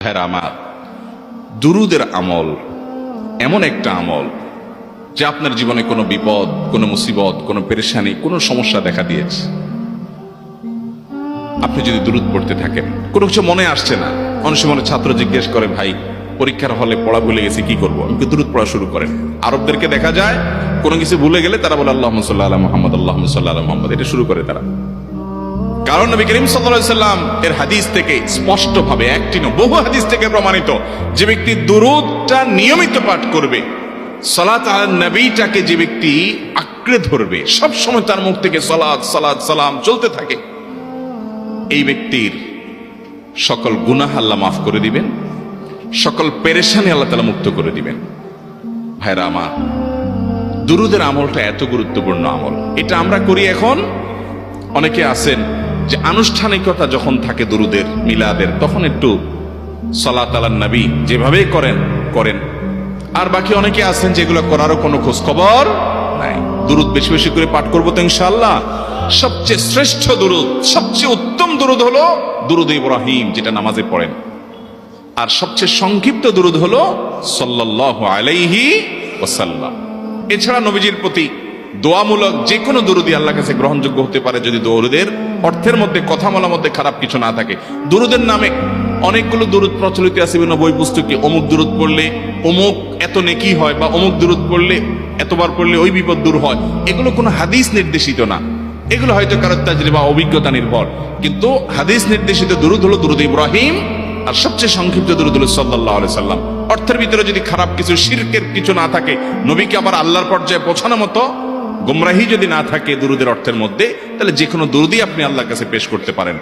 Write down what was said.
ভাইরা আমার, দুরুদের আমল এমন একটা আমল যে আপনার জীবনে কোনো বিপদ, কোনো মুসিবত, কোনো পেরেশানি, কোনো সমস্যা দেখা দিয়েছে, আপনি যদি দুরুদ পড়তে থাকেন, কোনো কিছু মনে আসছে না, অনেক সময় ছাত্র জিজ্ঞেস করে, ভাই পরীক্ষার হলে পড়া ভুলে গেছি, কি করবো? আমি দুরুদ পড়া শুরু করেন। আরবদেরকে দেখা যায় কোনো কিছু ভুলে গেলে তারা বলে আল্লাহুম্মা সাল্লি আলা মুহাম্মদ, আল্লাহুম্মা সাল্লি আলা মুহাম্মদ, এটা শুরু করে তারা। কারণ নবী করিম সাল্লাল্লাহু আলাইহি সাল্লাম এর হাদিস থেকে স্পষ্টভাবে, একটি নয় বহু হাদিস থেকে প্রমাণিত, যে ব্যক্তি দুরূদটা নিয়মিত পাঠ করবে, সালাত আলান নবীটাকে যে ব্যক্তি আঁকড়ে ধরবে, সব সময় তার মুখ থেকে সালাত সালাত সালাম চলতে থাকে, এই ব্যক্তির সকল গুনাহ আল্লাহ মাফ করে দিবেন, সকল পেরেশানি আল্লাহ তাআলা মুক্ত করে দিবেন। ভাইরা আমার, দুরূদের আমলটা এত গুরুত্বপূর্ণ আমল, এটা আমরা করি এখন। অনেকে আছেন যে আনুষ্ঠানিকতা যখন থাকে দুরুদের, মিলাদের, তখন একটু সালাত আলান নবী যেভাবে করেন করেন, আর বাকি অনেকে আছেন যেগুলো করারও কোনো খোঁজ খবর নাই। দুরুদ বেশি বেশি করে পাঠ করবো তো ইনশাআল্লাহ। সবচেয়ে শ্রেষ্ঠ দুরুদ, সবচেয়ে উত্তম দুরুদ হলো দুরুদ ইব্রাহিম, যেটা নামাজে পড়েন। আর সবচেয়ে সংক্ষিপ্ত দুরুদ হলো সাল্লাল্লাহু আলাইহি ওয়াসাল্লাম। এছাড়া নবীজির প্রতি দোয়ামূলক যে কোনো দুরুদই আল্লাহর কাছে গ্রহণযোগ্য হতে পারে, যদি দুরুদের অর্থের মধ্যে, কথা বলার মধ্যে খারাপ কিছু না থাকে। দুরুদের নামে অনেকগুলো দুরুদ প্রচলিত আছে বিভিন্ন বই পুস্তকে, অমুক দুরুদ পড়লে অমুক এত নেকি হয়, বা অমুক দুরুদ পড়লে এতবার পড়লে ওই বিপদ দূর হয়। এগুলো কোনো হাদিস নির্দেশিত না, এগুলো হয়তো কারো তাজরিবা অভিজ্ঞতা নির্ভর। কিন্তু হাদিস নির্দেশিত দুরুদ হলো দুরুদ ইব্রাহিম, আর সবচেয়ে সংক্ষিপ্ত দুরুদ হলো সাল্লাল্লাহু আলাইহি সাল্লাম। অর্থের ভিতরে যদি খারাপ কিছু, শিরকের কিছু না থাকে, নবীকে আবার আল্লাহর পর্যায়ে পৌঁছানোর মতো গুমরাহি যদি না থাকে দুরুদের অর্থের মধ্যে, তাহলে যে কোনো দুরুদই আপনি আল্লাহর কাছে পেশ করতে পারেন।